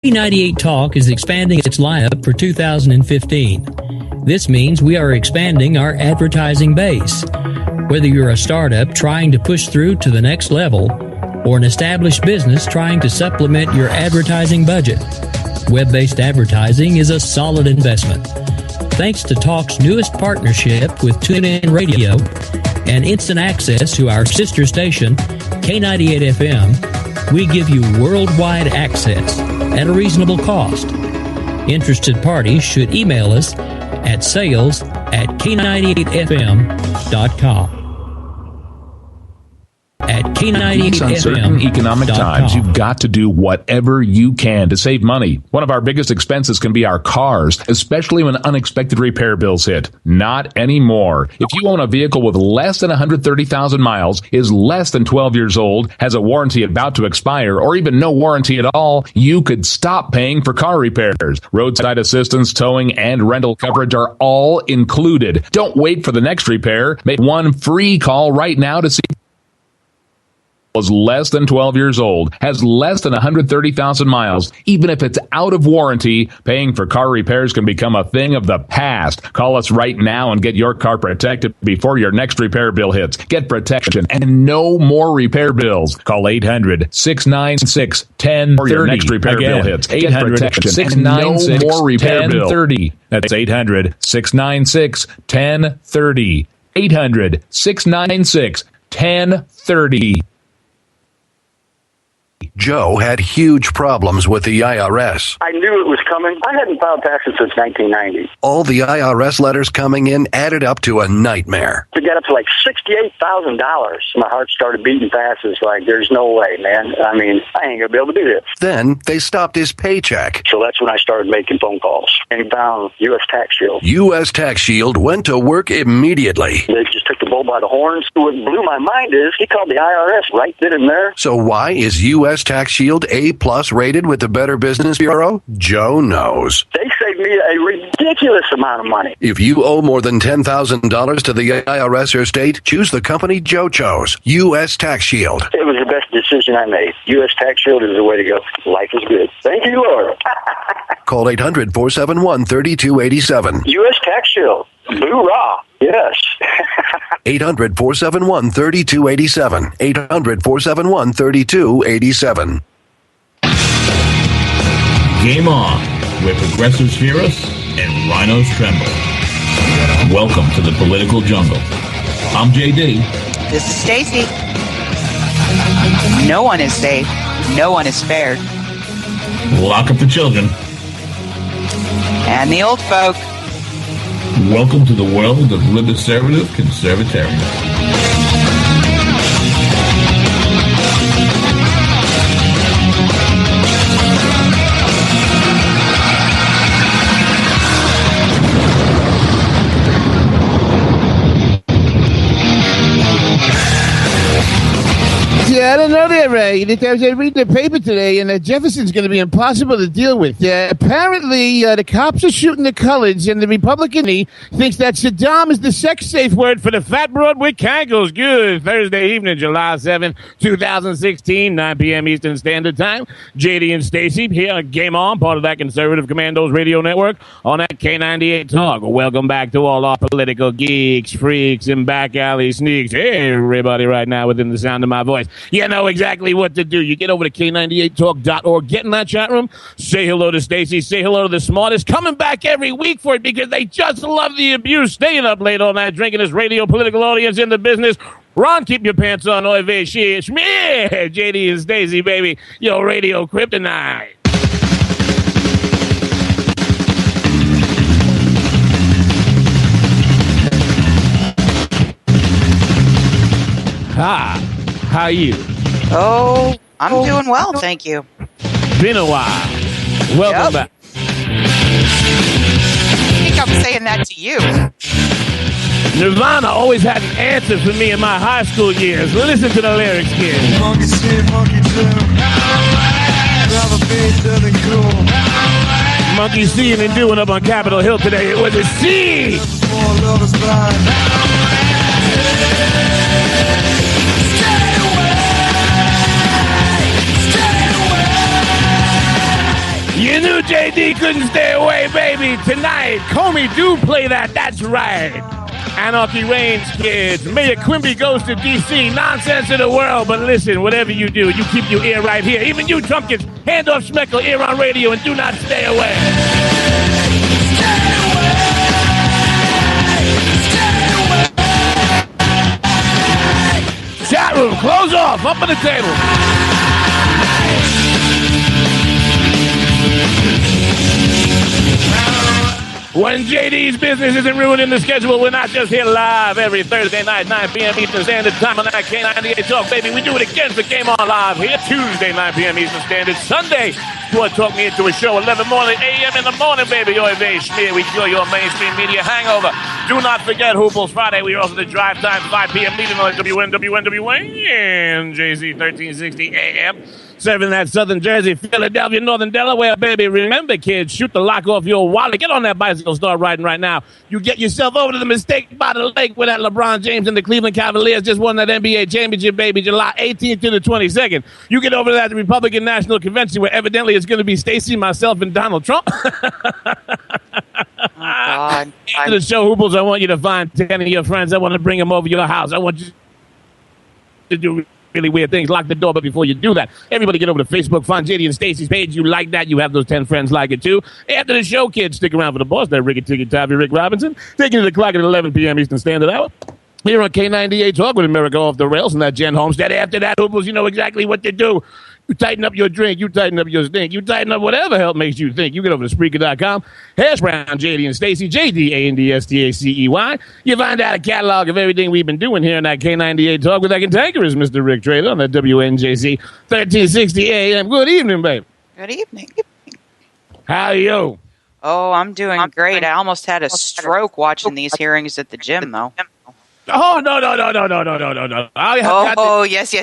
K98 Talk is expanding its lineup for 2015. This means we are expanding our advertising base. Whether you're a startup trying to push through to the next level or an established business trying to supplement your advertising budget, web-based advertising is a solid investment. Thanks to Talk's newest partnership with TuneIn Radio and instant access to our sister station, K98 FM, we give you worldwide access at a reasonable cost. Interested parties should email us at sales@k98fm.com. At K98 In uncertain economic times, you've got to do whatever you can to save money. One of our biggest expenses can be our cars, especially when unexpected repair bills hit. Not anymore. If you own a vehicle with less than 130,000 miles, is less than 12 years old, has a warranty about to expire, or even no warranty at all, you could stop paying for car repairs. Roadside assistance, towing, and rental coverage are all included. Don't wait for the next repair. Make one free call right now to see is less than 12 years old, has less than 130,000 miles. Even if it's out of warranty, paying for car repairs can become a thing of the past. Call us right now and get your car protected before your next repair bill hits. Get protection and no more repair bills. Call 800-696-1030 for your next repair bill hits. 800-696 more repair bill. 1030. That's 800-696-1030. 800-696-1030. Joe had huge problems with the IRS. I knew it was coming. I hadn't filed taxes since 1990. All the IRS letters coming in added up to a nightmare. To get up to like $68,000, my heart started beating fast. It's like, there's no way, man. I mean, I ain't going to be able to do this. Then they stopped his paycheck. So that's when I started making phone calls and found U.S. Tax Shield. U.S. Tax Shield went to work immediately. They just took the bull by the horns. What blew my mind is he called the IRS right then and there. So why is U.S. Tax Shield A+ rated with the Better Business Bureau? Joe knows. They saved me a ridiculous amount of money. If you owe more than $10,000 to the IRS or state, choose the company Joe chose, U.S. Tax Shield. It was the best decision I made. U.S. Tax Shield is the way to go. Life is good. Thank you, Lord. Call 800-471-3287. U.S. Tax Shield. Hoorah. Yes. 800-471-3287. 800-471-3287. Game on, where progressives fear us and rhinos tremble. Welcome to the political jungle. I'm JD. This is Stacey. No one is safe. No one is spared. Lock up the children. And the old folk. Welcome to the world of libertarian conservatarian. Yeah, I don't know that, Ray. I read the paper today, and Jefferson's going to be impossible to deal with. Apparently, the cops are shooting the coloreds, and the Republican thinks that Saddam is the sex-safe word for the fat broad with cankles. Good. Thursday evening, July 7th, 2016, 9 p.m. Eastern Standard Time. JD and Stacey here on Game On, part of that Conservative Commandos radio network on that K98 Talk. Welcome back to all our political geeks, freaks, and back alley sneaks. Hey, everybody right now within the sound of my voice. You know exactly what to do. You get over to K98Talk.org, get in that chat room, say hello to Stacey, say hello to the smartest, coming back every week for it because they just love the abuse, staying up late all night, drinking this radio political audience in the business. Ron, keep your pants on. Oy vey, shit, schmear. JD and Stacey, baby. Yo, radio kryptonite. Hi. How are you? Oh, I'm doing well, thank you. Been a while. Welcome back. I think I'm saying that to you. Nirvana always had an answer for me in my high school years. Listen to the lyrics here. Monkey see, monkey do. Monkey seeing and doing up on Capitol Hill today. It was a C. You knew JD couldn't stay away, baby. Tonight, Comey do play that. That's right. Anarchy reigns, kids. Mayor Quimby goes to D.C. Nonsense in the world. But listen, whatever you do, you keep your ear right here. Even you, Trumpkins, hand off Schmeckle, ear on radio, and do not stay away. Stay away. Stay away. Chat room, close off. Up on the table. When JD's business isn't ruining the schedule, we're not just here live every Thursday night, 9 p.m. Eastern Standard Time on that K98 Talk, baby. We do it again for Game On Live here Tuesday, 9 p.m. Eastern Standard. Sunday, Sport Talk me into a show, 11 a.m. in the morning, baby. Oy vey, schmear. We cure your mainstream media hangover. Do not forget Hooples Friday. We are also the drive time, 5 p.m. meeting on WNWNWN, JZ 1360 a.m. Serving that Southern Jersey, Philadelphia, Northern Delaware, baby. Remember, kids, shoot the lock off your wallet. Get on that bicycle, start riding right now. You get yourself over to the Mistake by the Lake where that LeBron James and the Cleveland Cavaliers just won that NBA championship, baby, July 18th to the 22nd. You get over to that Republican National Convention where evidently it's going to be Stacey, myself, and Donald Trump. God. After the show, Hoobles, I want you to find 10 of your friends. I want to bring them over to your house. I want you to do really weird things. Lock the door, but before you do that, everybody get over to Facebook, find JD and Stacey's page. You like that, you have those 10 friends like it too. After the show, kids, stick around for the boss. That Ricky Ticky Tavi Rick Robinson. Taking to the clock at 11 p.m. Eastern Standard Hour. Here on K98 Talk with America Off the Rails and that Jen Homestead. After that, Hoobles, you know exactly what to do. You tighten up your drink. You tighten up your stink. You tighten up whatever hell makes you think. You get over to Spreaker.com. Hash brown, JD and Stacey, JDANDSTACEY. You find out a catalog of everything we've been doing here in that K98 Talk with that cantankerous Mr. Rick Trader on that WNJC 1360 AM. Good evening, babe. Good evening. How are you? Oh, I'm doing great. I almost had a stroke watching these hearings at the gym, though. Oh, no. Yes.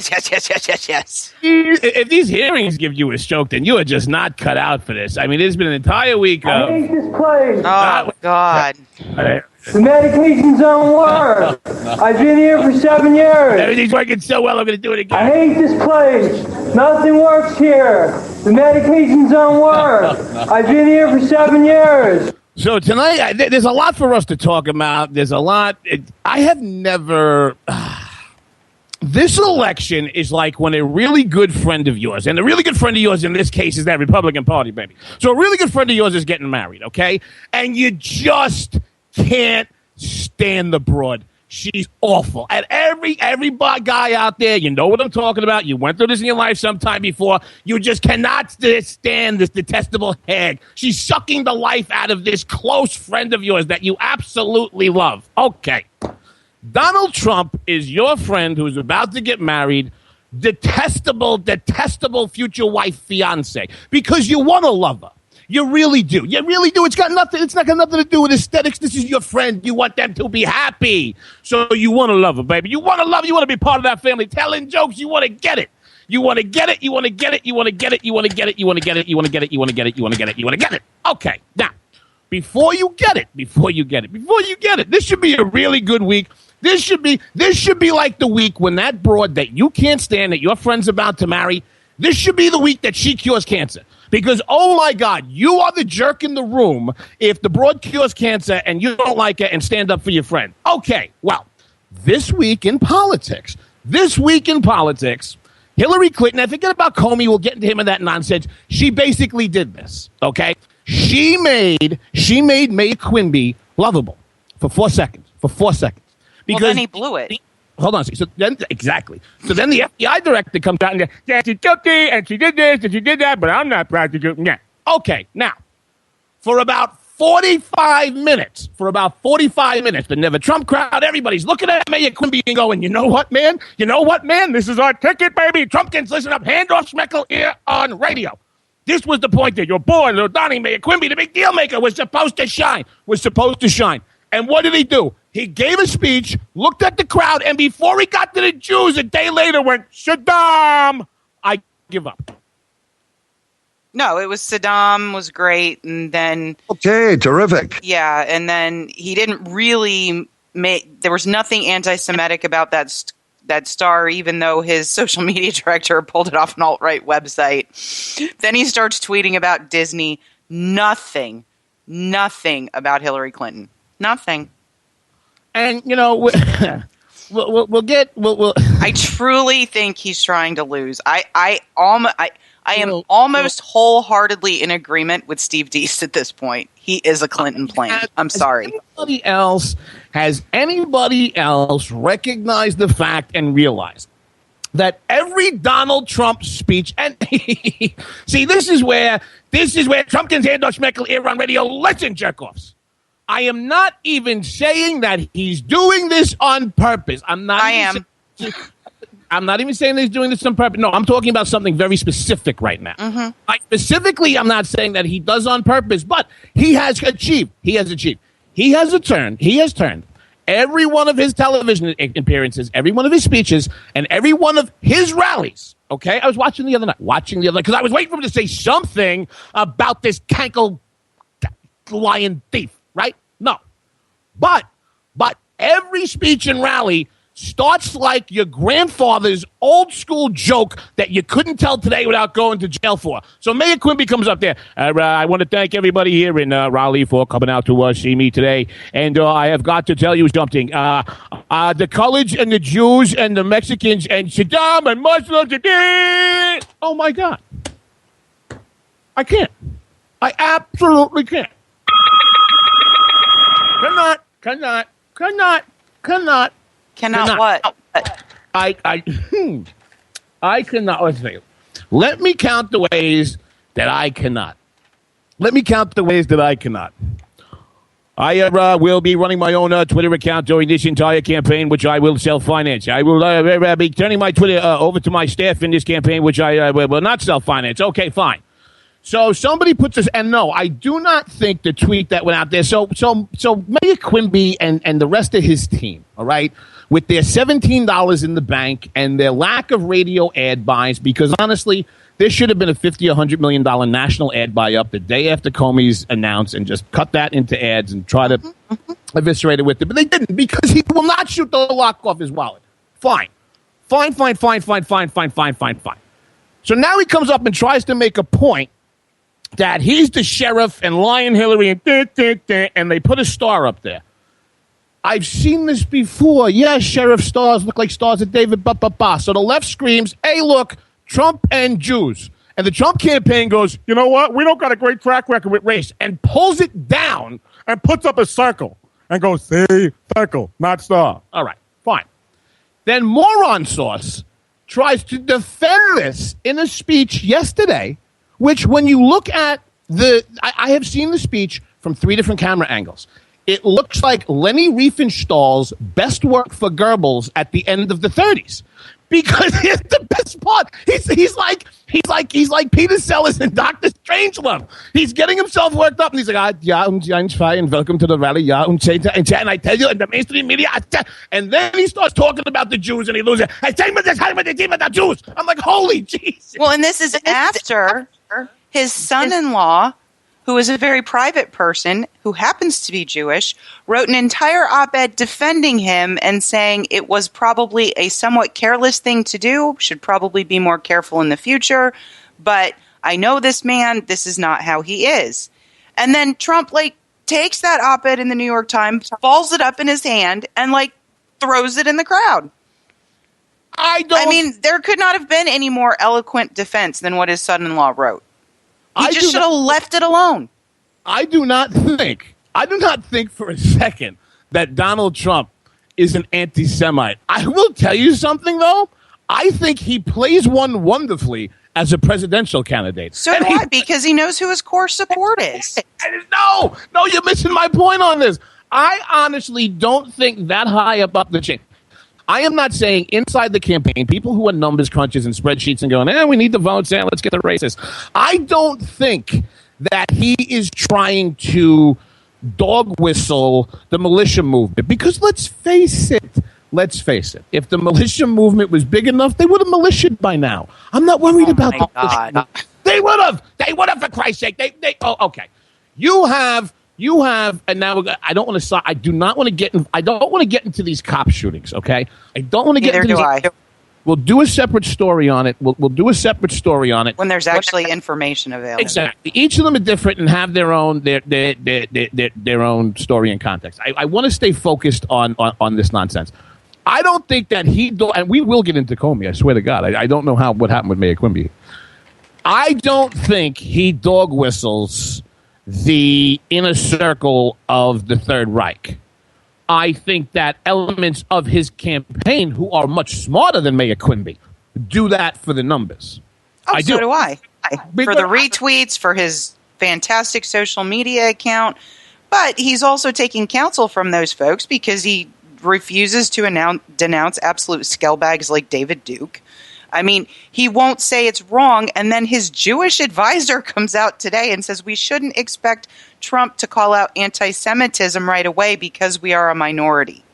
If these hearings give you a stroke, then you are just not cut out for this. I mean, it's been an entire week of... I hate this place. Oh, God. The medications don't work. I've been here for 7 years. Everything's working so well, I'm going to do it again. I hate this place. Nothing works here. The medications don't work. I've been here for 7 years. So tonight, there's a lot for us to talk about. There's a lot. I have never... This election is like when a really good friend of yours, and a really good friend of yours in this case is that Republican Party, baby. So a really good friend of yours is getting married, okay? And you just can't stand the broad. She's awful. And every guy out there, you know what I'm talking about. You went through this in your life sometime before. You just cannot stand this detestable hag. She's sucking the life out of this close friend of yours that you absolutely love. Okay. Donald Trump is your friend who's about to get married. Detestable future wife, fiance. Because you want to love her. You really do. You really do. It's not got nothing to do with aesthetics. This is your friend. You want them to be happy. So you want to love her, baby. You want to love her. You want to be part of that family. Telling jokes. You want to get it. You want to get it. You want to get it. You want to get it. You want to get it. You want to get it. You want to get it. You want to get it. You want to get it. You want to get it. Okay. Now, before you get it, this should be a really good week. This should be like the week when that broad that you can't stand, that your friend's about to marry, this should be the week that she cures cancer. Because, oh, my God, you are the jerk in the room if the broad cures cancer and you don't like it and stand up for your friend. Okay, well, this week in politics, Hillary Clinton, I forget about Comey, we'll get into him and that nonsense. She basically did this, okay? She made Mayor Quimby lovable for 4 seconds. Because well, then he blew it. Hold on. So then the FBI director comes out and says, yeah, she's guilty, and she did this, and she did that, but I'm not prosecuting. Yeah. Okay. Now, for about 45 minutes, the Never Trump crowd, everybody's looking at Mayor Quimby and going, you know what, man? This is our ticket, baby. Trumpkins, listen up. Hand off Schmeckle here on radio. This was the point that your boy, little Donnie, Mayor Quimby, the big deal maker, was supposed to shine. And what did he do? He gave a speech, looked at the crowd, and before he got to the Jews, a day later went, Saddam, I give up. No, it was Saddam was great, and then... Okay, terrific. Yeah, and then he didn't really there was nothing anti-Semitic about that that star, even though his social media director pulled it off an alt-right website. Then he starts tweeting about Disney. Nothing about Hillary Clinton. Nothing. And, you know, we'll I truly think he's trying to lose. I am almost wholeheartedly in agreement with Steve Deese at this point. He is a Clinton plant. I'm sorry. Has anybody else recognized the fact and realized that every Donald Trump speech, and see, this is where Trumpkins and Schmeckel here on radio. Listen, jerk-offs. I am not even saying that he's doing this on purpose. I'm not even saying that he's doing this on purpose. No, I'm talking about something very specific right now. Mm-hmm. Specifically, I'm not saying that he does on purpose, but he has achieved. He has turned every one of his television appearances, every one of his speeches, and every one of his rallies. Okay? I was watching the other night, because I was waiting for him to say something about this cankle lion thief. Right? No. But every speech and rally starts like your grandfather's old school joke that you couldn't tell today without going to jail for. So Mayor Quimby comes up there. I want to thank everybody here in Raleigh for coming out to see me today. And I have got to tell you something. The college and the Jews and the Mexicans and Saddam and Muslims. Oh, my God. I can't. I absolutely can't. Cannot what? I cannot. Let's see. Let me count the ways that I cannot. I will be running my own Twitter account during this entire campaign, which I will self-finance. I will be turning my Twitter over to my staff in this campaign, which I will not self-finance. Okay, fine. So somebody puts this, and no, I do not think the tweet that went out there. So Mayor Quimby and the rest of his team, all right, with their $17 in the bank and their lack of radio ad buys, because honestly, there should have been a $50 or $100 million national ad buy up the day after Comey's announced and just cut that into ads and try to eviscerate it with it. But they didn't, because he will not shoot the lock off his wallet. Fine. So now he comes up and tries to make a point that he's the sheriff and Lion Hillary and they put a star up there. I've seen this before. Yeah, sheriff stars look like stars at David ba. So the left screams, hey, look, Trump and Jews. And the Trump campaign goes, you know what? We don't got a great track record with race, and pulls it down and puts up a circle and goes, see, circle, not star. All right, fine. Then Moron Sauce tries to defend this in a speech yesterday, which when you look at I have seen the speech from 3 different camera angles. It looks like Lenny Riefenstahl's best work for Goebbels at the end of the 30s. Because here's the best part. He's like Peter Sellers in Dr. Strangelove. He's getting himself worked up, and he's like, ja, und and welcome to the rally, ja, und I tell you, in the mainstream media, and then he starts talking about the Jews, and he loses. The Jews. I'm like, holy Jesus. Well, and this is after his son-in-law, who is a very private person, who happens to be Jewish, wrote an entire op-ed defending him and saying it was probably a somewhat careless thing to do, should probably be more careful in the future, but I know this man, this is not how he is. And then Trump, takes that op-ed in the New York Times, balls it up in his hand, and, throws it in the crowd. I mean, there could not have been any more eloquent defense than what his son-in-law wrote. He just should have left it alone. I do not think for a second that Donald Trump is an anti-Semite. I will tell you something, though. I think he plays one wonderfully as a presidential candidate. So do I, because he knows who his core support is. No, you're missing my point on this. I honestly don't think that high up the chain. I am not saying inside the campaign, people who are numbers crunches and spreadsheets and going, we need the votes, let's get the races. I don't think that he is trying to dog whistle the militia movement. Because let's face it, if the militia movement was big enough, they would have militiaed by now. I'm not worried about that. They would have, for Christ's sake. Okay. You have You have, and now I don't want to. I do not want to get. I don't want to get into these cop shootings. Okay, I don't want to get into. Neither do I. We'll do a separate story on it. We'll do a separate story on it when there's actually information available. Exactly. Each of them are different and have their own their own story and context. I want to stay focused on this nonsense. I don't think that and we will get into Comey. I swear to God. I don't know what happened with Mayor Quimby. I don't think he dog whistles the inner circle of the Third Reich. I think that elements of his campaign, who are much smarter than Mayor Quimby, do that for the numbers. Oh, so do I. For the retweets, for his fantastic social media account. But he's also taking counsel from those folks because he refuses to denounce absolute scumbags like David Duke. I mean, he won't say it's wrong, and then his Jewish advisor comes out today and says we shouldn't expect Trump to call out anti-Semitism right away because we are a minority.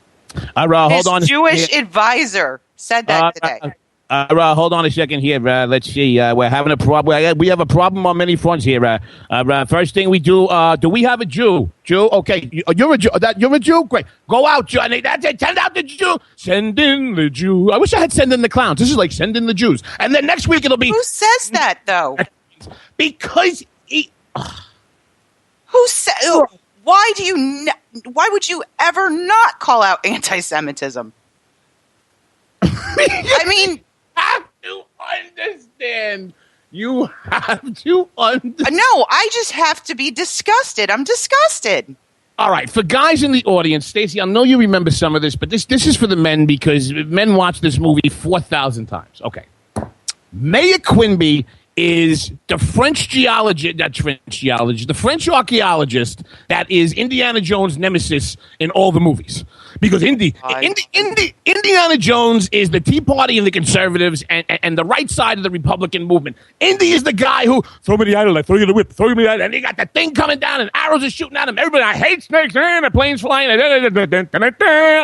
Hold on. His Jewish advisor said that today. Hold on a second here. Let's see. We're having a problem. We have a problem on many fronts here. First thing we do we have a Jew? Jew? Okay. You're a Jew. You're a Jew? Great. Go out, Jew. That's it. Send out the Jew. Send in the Jew. I wish I had send in the clowns. This is like send in the Jews. And then next week it'll be... Who says that, though? Because he... Who said... Why would you ever not call out anti-Semitism? I mean... have to understand. You have to understand. No, I just have to be disgusted. I'm disgusted. All right, for guys in the audience, Stacey, I know you remember some of this, but this is for the men because men watch this movie 4,000 times. Okay. Mayor Quimby is the French the French archaeologist that is Indiana Jones' nemesis in all the movies. Because Indiana Jones is the Tea Party and the conservatives and the right side of the Republican movement. Indy is the guy who, throw me the idol, I throw you the whip, throw me the idol, and he got the thing coming down and arrows are shooting at him. Everybody, I hate snakes, and the plane's flying.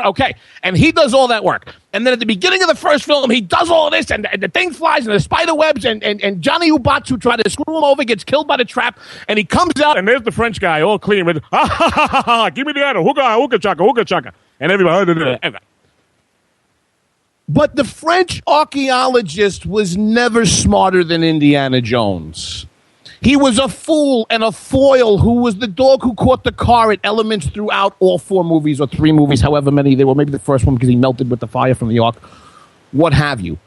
Okay, and he does all that work. And then at the beginning of the first film, he does all of this, and the thing flies, and the spider webs, and Johnny Ubats, who tried to screw him over, gets killed by the trap, and he comes out, and there's the French guy, all clean, with, give me the idol, hookah chaka. And everybody. But the French archaeologist was never smarter than Indiana Jones. He was a fool and a foil who was the dog who caught the car at elements throughout all 4 movies or 3 movies, however many they were. Maybe the first one because he melted with the fire from the ark. What have you.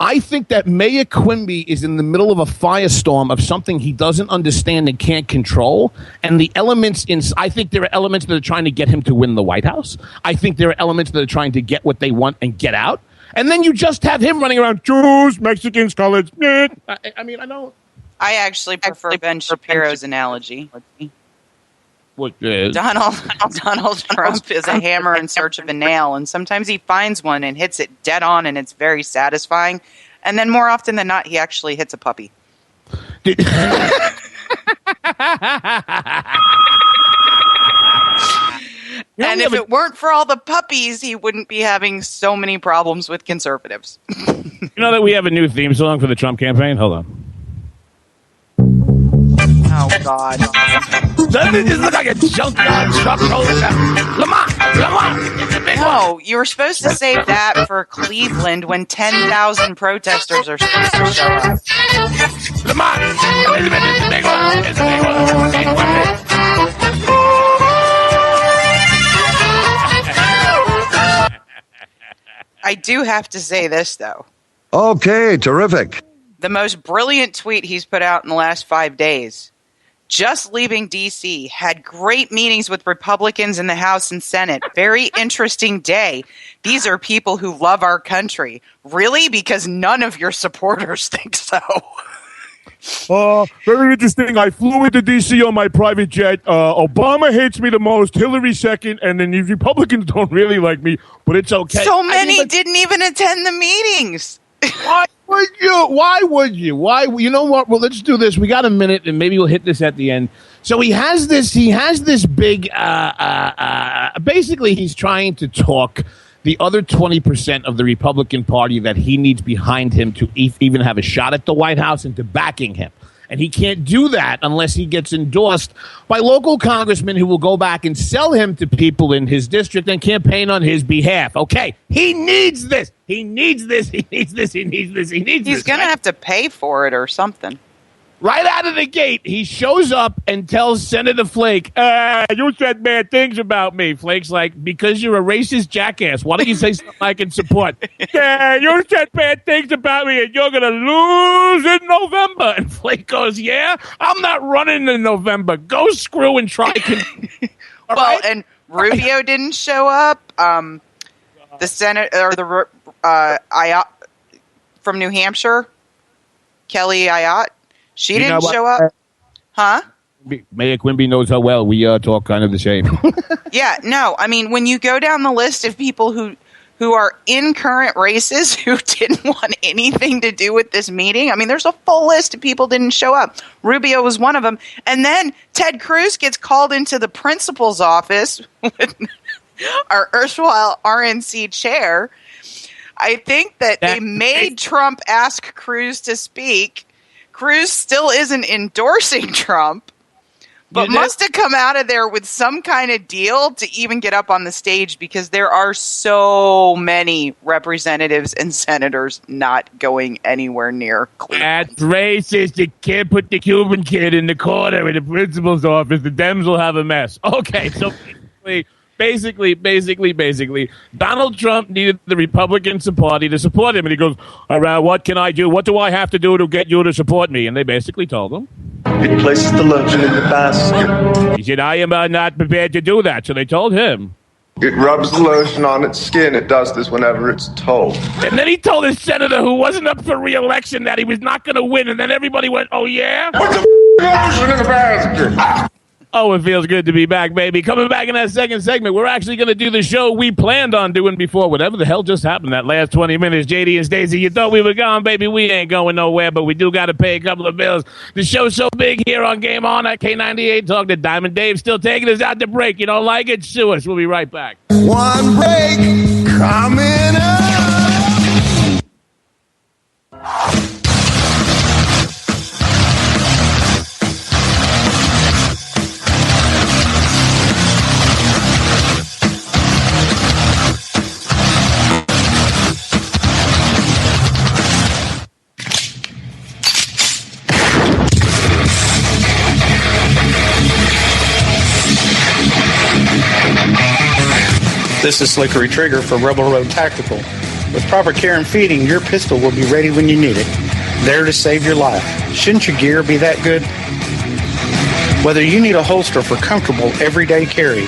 I think that Mayor Quimby is in the middle of a firestorm of something he doesn't understand and can't control. And the elements I think there are elements that are trying to get him to win the White House. I think there are elements that are trying to get what they want and get out. And then you just have him running around, Jews, Mexicans, coloreds. I mean, I don't. I actually prefer Ben Shapiro's analogy. Donald Trump is a hammer in search of a nail, and sometimes he finds one and hits it dead on, and it's very satisfying. And then more often than not, he actually hits a puppy. And if it weren't for all the puppies, he wouldn't be having so many problems with conservatives. You know that we have a new theme song for the Trump campaign? Hold on. Oh, God. Doesn't it just look like a junkyard truck rolling down? Lamont! No, you were supposed to save that for Cleveland when 10,000 protesters are supposed to show up. Lamont! It's a big one! It's a big one! I do have to say this, though. Okay, terrific. The most brilliant tweet he's put out in the last 5 days. Just leaving D.C., had great meetings with Republicans in the House and Senate. Very interesting day. These are people who love our country. Really? Because none of your supporters think so. Very interesting. I flew into D.C. on my private jet. Obama hates me the most, Hillary second, and then the Republicans don't really like me, but it's okay. So many didn't even attend the meetings. Why would you? You know what? Well, let's do this. We got a minute, and maybe we'll hit this at the end. So he has this big, basically he's trying to talk the other 20% of the Republican Party that he needs behind him to even have a shot at the White House into backing him. And he can't do that unless he gets endorsed by local congressmen who will go back and sell him to people in his district and campaign on his behalf. Okay, he needs this. He needs this. He needs this. He needs this. He needs this. He's going to have to pay for it or something. Right out of the gate, he shows up and tells Senator Flake, you said bad things about me. Flake's like, because you're a racist jackass. Why don't you say something I can support? Yeah, you said bad things about me, and you're going to lose in November. And Flake goes, yeah, I'm not running in November. Go screw and try. Well, right? And Rubio didn't show up. The Senate, or the Ayotte from New Hampshire, Kelly Ayotte. She didn't show up. Huh? Mayor Quimby knows how well we talk kind of the same. Yeah, no. I mean, when you go down the list of people who are in current races who didn't want anything to do with this meeting, I mean, there's a full list of people didn't show up. Rubio was one of them. And then Ted Cruz gets called into the principal's office with our erstwhile RNC chair. I think that they made Trump ask Cruz to speak. Cruz still isn't endorsing Trump, but must have come out of there with some kind of deal to even get up on the stage, because there are so many representatives and senators not going anywhere near Cleveland. That's racist. You can't put the Cuban kid in the corner in the principal's office. The Dems will have a mess. Okay, so basically, Donald Trump needed the Republican party to support him. And he goes, all right, what can I do? What do I have to do to get you to support me? And they basically told him. It places the lotion in the basket. He said, I am not prepared to do that. So they told him. It rubs the lotion on its skin. It does this whenever it's told. And then he told his senator who wasn't up for re-election that he was not going to win. And then everybody went, oh, yeah? Put the lotion in the basket. Oh, it feels good to be back, baby. Coming back in that second segment, we're actually going to do the show we planned on doing before whatever the hell just happened that last 20 minutes. JD and Stacey, you thought we were gone, baby. We ain't going nowhere, but we do got to pay a couple of bills. The show's so big here on Game On at K98 Talk that Diamond Dave's still taking us out to break. You don't like it? Sue us. We'll be right back. One break coming up. This is Slickery Trigger for Rebel Road Tactical. With proper care and feeding, your pistol will be ready when you need it, there to save your life. Shouldn't your gear be that good? Whether you need a holster for comfortable everyday carry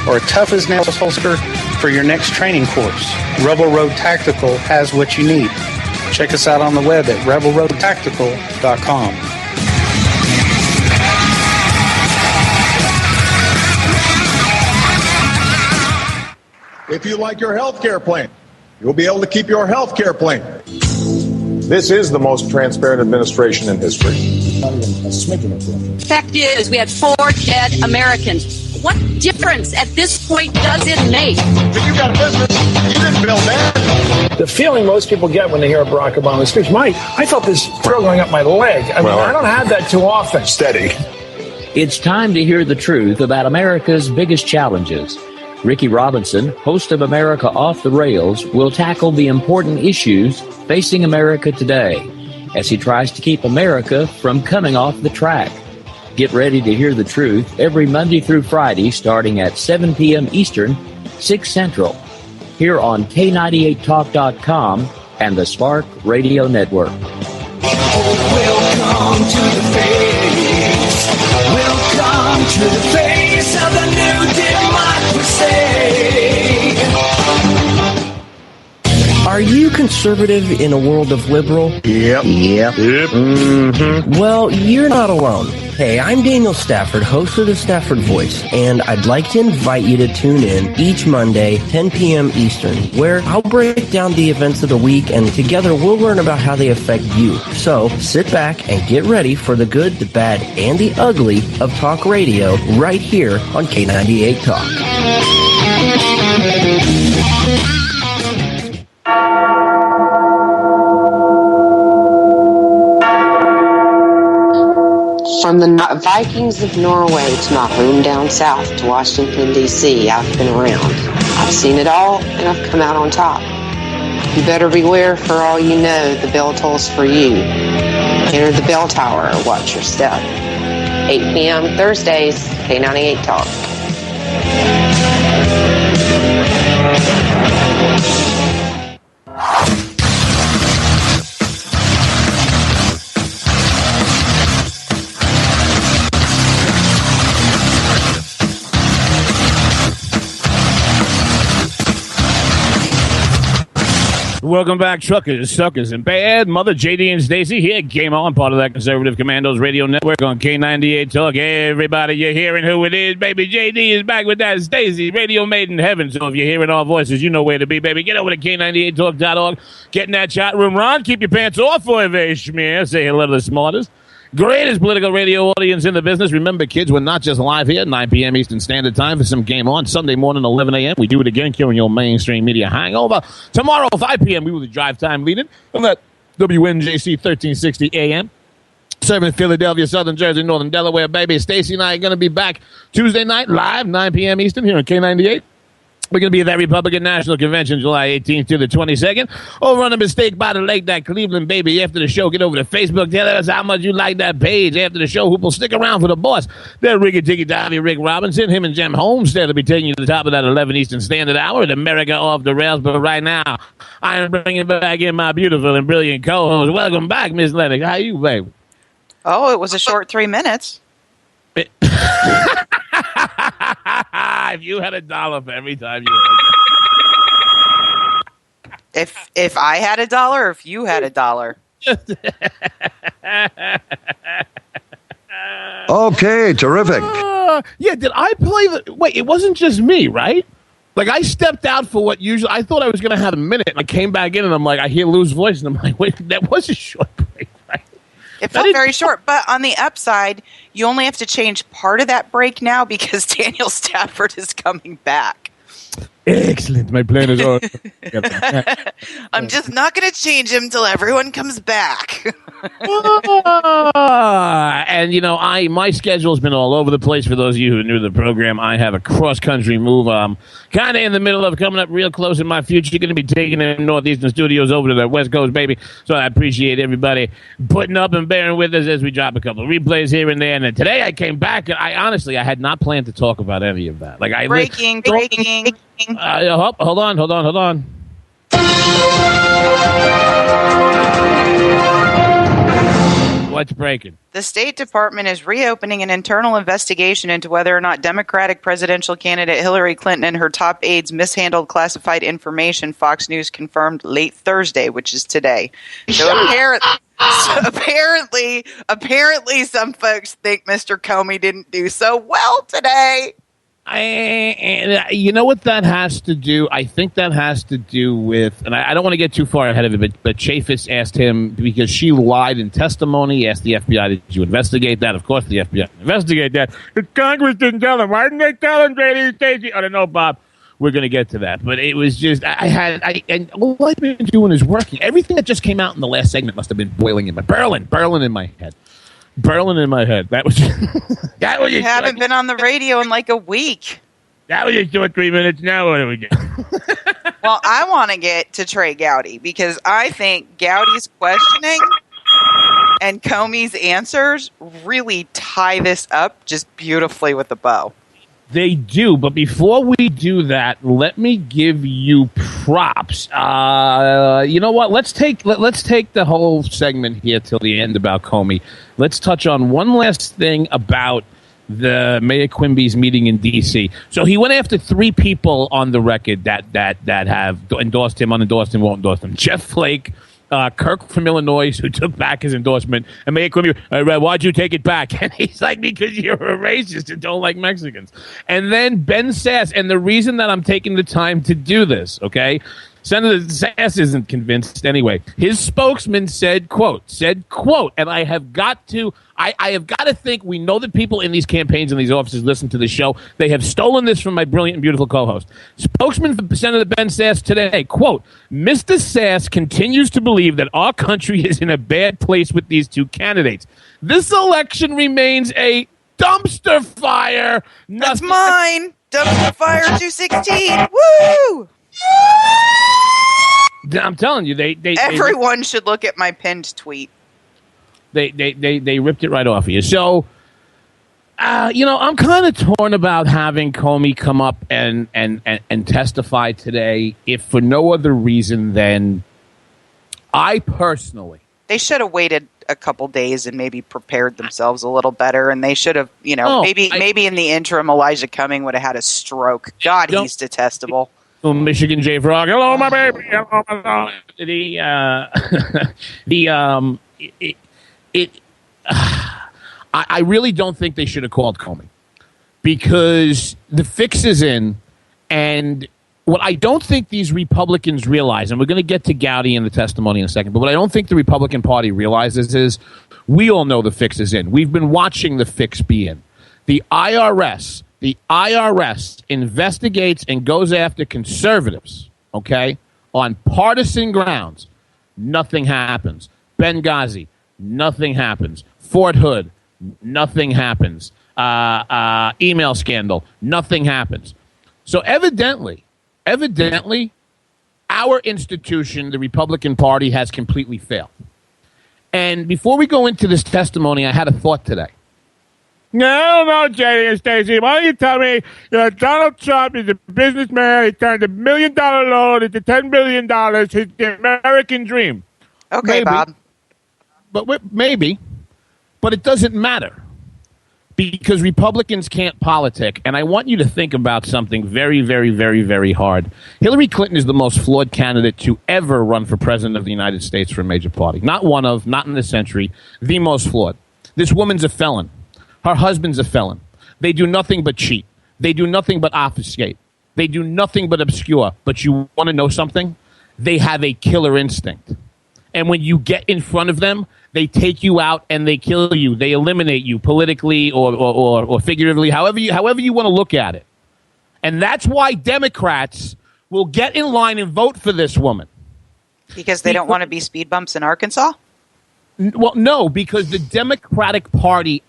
or a tough as nails holster for your next training course, Rebel Road Tactical has what you need. Check us out on the web at rebelroadtactical.com. If you like your health care plan, you'll be able to keep your health care plan. This is the most transparent administration in history. Fact is, we had 4 dead Americans. What difference at this point does it make? If you got business, you didn't build that. The feeling most people get when they hear a Barack Obama speech, I felt this thrill going up my leg. I don't have that too often. Steady. It's time to hear the truth about America's biggest challenges. Ricky Robinson, host of America Off the Rails, will tackle the important issues facing America today as he tries to keep America from coming off the track. Get ready to hear the truth every Monday through Friday starting at 7 p.m. Eastern, 6 Central, here on K98Talk.com and the Spark Radio Network. Welcome to the face. Welcome to the face of the new democracy. Are you conservative in a world of liberal? Yep. Mm-hmm. Well, you're not alone. Hey, I'm Daniel Stafford, host of the Stafford Voice, and I'd like to invite you to tune in each Monday, 10 p.m. Eastern, where I'll break down the events of the week, and together we'll learn about how they affect you. So sit back and get ready for the good, the bad, and the ugly of talk radio right here on K98 Talk. the Vikings of Norway to my home down south to Washington, D.C., I've been around. I've seen it all, and I've come out on top. You better beware, for all you know, the bell tolls for you. Enter the bell tower or watch your step. 8 p.m. Thursdays, K98 Talk. Welcome back, truckers, suckers, and bad mother. JD and Stacey here. Game on, part of that Conservative Commandos radio network on K98 Talk. Everybody, you're hearing who it is, baby. JD is back with that Stacey, radio made in heaven. So if you're hearing our voices, you know where to be, baby. Get over to K98Talk.org. Get in that chat room. Ron, keep your pants off for a schmear. Say hello to the smartest. Greatest political radio audience in the business. Remember, kids, we're not just live here, 9 p.m. Eastern Standard Time for some Game On. Sunday morning, 11 a.m. We do it again, curing your mainstream media hangover. Tomorrow, 5 p.m., we will the drive time leading on that WNJC 1360 a.m. Serving Philadelphia, Southern Jersey, Northern Delaware, baby. Stacey and I are going to be back Tuesday night, live, 9 p.m. Eastern, here on K98. We're going to be at that Republican National Convention July 18th to the 22nd. Over on the Mistake by the Lake, that Cleveland, baby. After the show, get over to Facebook. Tell us how much you like that page. After the show, who will stick around for the boss? They're Ricky Ticky Davy, Rick Robinson. Him and Jem Homestead will be taking you to the top of that 11 Eastern Standard Hour at America Off the Rails. But right now, I am bringing back in my beautiful and brilliant co-host. Welcome back, Miss Lennox. How you, baby? Oh, it was a short 3 minutes. If you had $1 for every time you heard that. If I had $1 or if you had $1. Okay, terrific. Yeah, did I play the... Wait, it wasn't just me, right? Like, I stepped out for what usually... I thought I was going to have a minute, and I came back in, and I'm like, I hear Lou's voice, and I'm like, wait, that was a short break, right? It felt very short, but on the upside, you only have to change part of that break now because Daniel Stafford is coming back. Excellent. My plan is on. I'm just not going to change him till everyone comes back. And, you know, my schedule's been all over the place. For those of you who are new to the program, I have a cross-country move. Kind of in the middle of coming up real close in my future. You're going to be taking the Northeastern Studios over to the West Coast, baby. So I appreciate everybody putting up and bearing with us as we drop a couple of replays here and there. And then today I came back, and I had not planned to talk about any of that. Like breaking. Hold on. What's breaking? The State Department is reopening an internal investigation into whether or not Democratic presidential candidate Hillary Clinton and her top aides mishandled classified information, Fox News confirmed late Thursday, which is today. So apparently, some folks think Mr. Comey didn't do so well today. You know what that has to do? I think that has to do with, and I don't want to get too far ahead of it, but Chaffetz asked him, because she lied in testimony, asked the FBI, did you investigate that? Of course the FBI investigate that. The Congress didn't tell him. Why didn't they tell him, JD Stacey? I don't know, Bob. We're going to get to that. But it was just, and all I've been doing is working. Everything that just came out in the last segment must have been boiling in my, Berlin in my head. Berlin in my head. That was that was. You haven't been on the radio in like a week. That was just 2 or 3 minutes. Now what do we do? Well, I want to get to Trey Gowdy because I think Gowdy's questioning and Comey's answers really tie this up just beautifully with a bow. They do, but before we do that, let me give you props. You know what? Let's take the whole segment here till the end about Comey. Let's touch on one last thing about the Mayor Quimby's meeting in D.C. So he went after 3 people on the record that have endorsed him, unendorsed him, won't endorse him. Jeff Flake, Kirk from Illinois, who took back his endorsement, and Mayor Quimby, why'd you take it back? And he's like, because you're a racist and don't like Mexicans. And then Ben Sass, and the reason that I'm taking the time to do this, okay? Senator Sass isn't convinced anyway. His spokesman said, quote, and I have got to think we know that people in these campaigns and these offices listen to the show. They have stolen this from my brilliant and beautiful co-host. Spokesman for Senator Ben Sass today, quote, Mr. Sass continues to believe that our country is in a bad place with these 2 candidates. This election remains a dumpster fire. That's mine. Dumpster fire 216. Woo! I'm telling you, everyone should look at my pinned tweet. They ripped it right off of you. So, I'm kind of torn about having Comey come up and testify today, if for no other reason than I personally. They should have waited a couple days and maybe prepared themselves a little better, and they should have, maybe in the interim, Elijah Cumming would have had a stroke. God, he's detestable. Oh, Michigan J Frog. Hello, my baby. Hello, I really don't think they should have called Comey, because the fix is in, and what I don't think these Republicans realize, and we're going to get to Gowdy in the testimony in a second, but what I don't think the Republican Party realizes is we all know the fix is in. We've been watching the fix be in. The IRS investigates and goes after conservatives, okay, on partisan grounds. Nothing happens. Benghazi, nothing happens. Fort Hood, nothing happens. Email scandal, nothing happens. So evidently, our institution, the Republican Party, has completely failed. And before we go into this testimony, I had a thought today. No, JD and Stacey. Why don't you tell me, Donald Trump is a businessman. He turned $1 million loan into $10 billion. He's the American dream. Okay, maybe, Bob. Maybe. But it doesn't matter. Because Republicans can't politic. And I want you to think about something very, very, very, very hard. Hillary Clinton is the most flawed candidate to ever run for president of the United States for a major party. Not one of, not in this century, the most flawed. This woman's a felon. Her husband's a felon. They do nothing but cheat. They do nothing but obfuscate. They do nothing but obscure. But you want to know something? They have a killer instinct. And when you get in front of them, they take you out and they kill you. They eliminate you politically or figuratively, however you want to look at it. And that's why Democrats will get in line and vote for this woman. Because they don't want to be speed bumps in Arkansas? Well, no, because the Democratic Party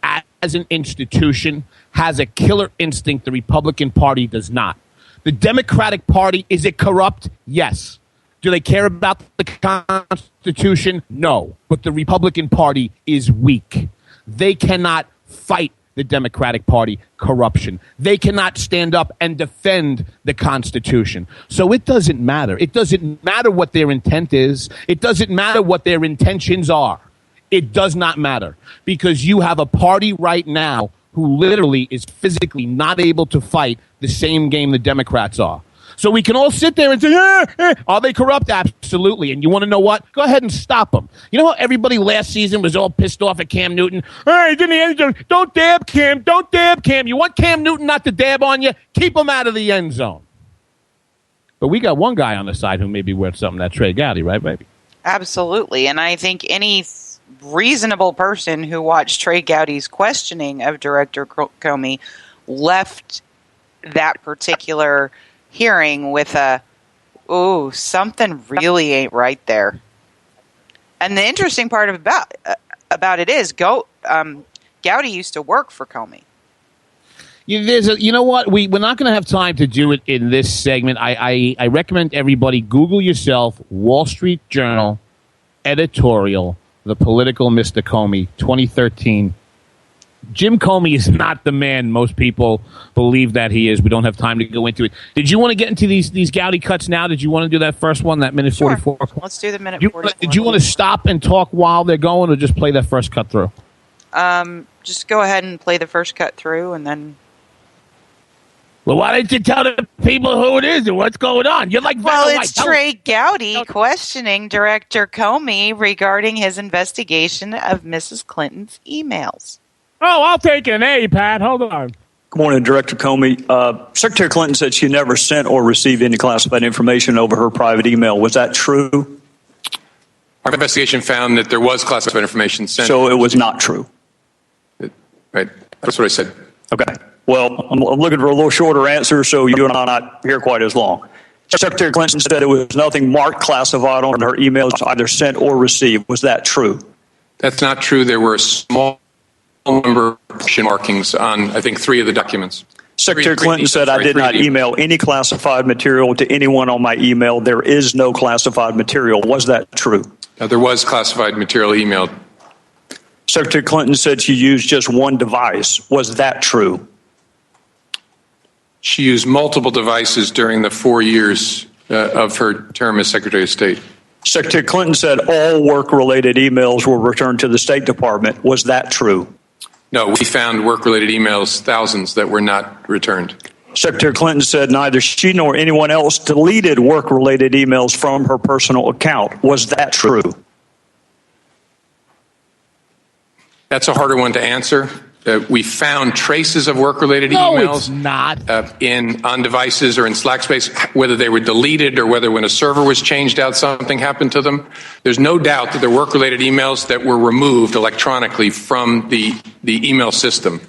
as an institution has a killer instinct the Republican Party does not. The Democratic Party, is it corrupt? Yes. Do they care about the Constitution? No. But the Republican Party is weak. They cannot fight the Democratic Party corruption. They cannot stand up and defend the Constitution. So it doesn't matter. It doesn't matter what their intent is. It doesn't matter what their intentions are. It does not matter, because you have a party right now who literally is physically not able to fight the same game the Democrats are. So we can all sit there and say, are they corrupt? Absolutely. And you want to know what? Go ahead and stop them. You know how everybody last season was all pissed off at Cam Newton? He's in the end zone. Don't dab Cam. Don't dab Cam. You want Cam Newton not to dab on you? Keep him out of the end zone. But we got one guy on the side who may be worth something, that Trey Gowdy, right, baby? Absolutely. And I think any reasonable person who watched Trey Gowdy's questioning of Director Comey left that particular hearing with something really ain't right there. And the interesting part about it is Gowdy used to work for Comey. You know what? We're not going to have time to do it in this segment. I recommend everybody Google yourself Wall Street Journal editorial, The Political Mr. Comey, 2013. Jim Comey is not the man most people believe that he is. We don't have time to go into it. Did you want to get into these Gowdy cuts now? Did you want to do that first one, that minute 44? Let's do the minute 44. Did you want to stop and talk while they're going, or just play that first cut through? Just go ahead and play the first cut through, and then... Well, why don't you tell the people who it is and what's going on? You're like, well, it's Trey Gowdy questioning Director Comey regarding his investigation of Mrs. Clinton's emails. Oh, I'll take an A, Pat. Hold on. Good morning, Director Comey. Secretary Clinton said she never sent or received any classified information over her private email. Was that true? Our investigation found that there was classified information sent. So it was not true? Right. That's what I said. Okay. Well, I'm looking for a little shorter answer so you and I not hear quite as long. Secretary Clinton said it was nothing marked classified on her emails, either sent or received. Was that true? That's not true. There were a small number of question markings on, I think, 3 of the documents. Secretary Clinton said, I did not email any classified material to anyone on my email. There is no classified material. Was that true? There was classified material emailed. Secretary Clinton said she used just one device. Was that true? She used multiple devices during the 4 years of her term as Secretary of State. Secretary Clinton said all work-related emails were returned to the State Department. Was that true? No, we found work-related emails, thousands, that were not returned. Secretary Clinton said neither she nor anyone else deleted work-related emails from her personal account. Was that true? That's a harder one to answer. We found traces of work-related emails on devices or in Slack space, whether they were deleted or whether when a server was changed out, something happened to them. There's no doubt that there were work-related emails that were removed electronically from the email system.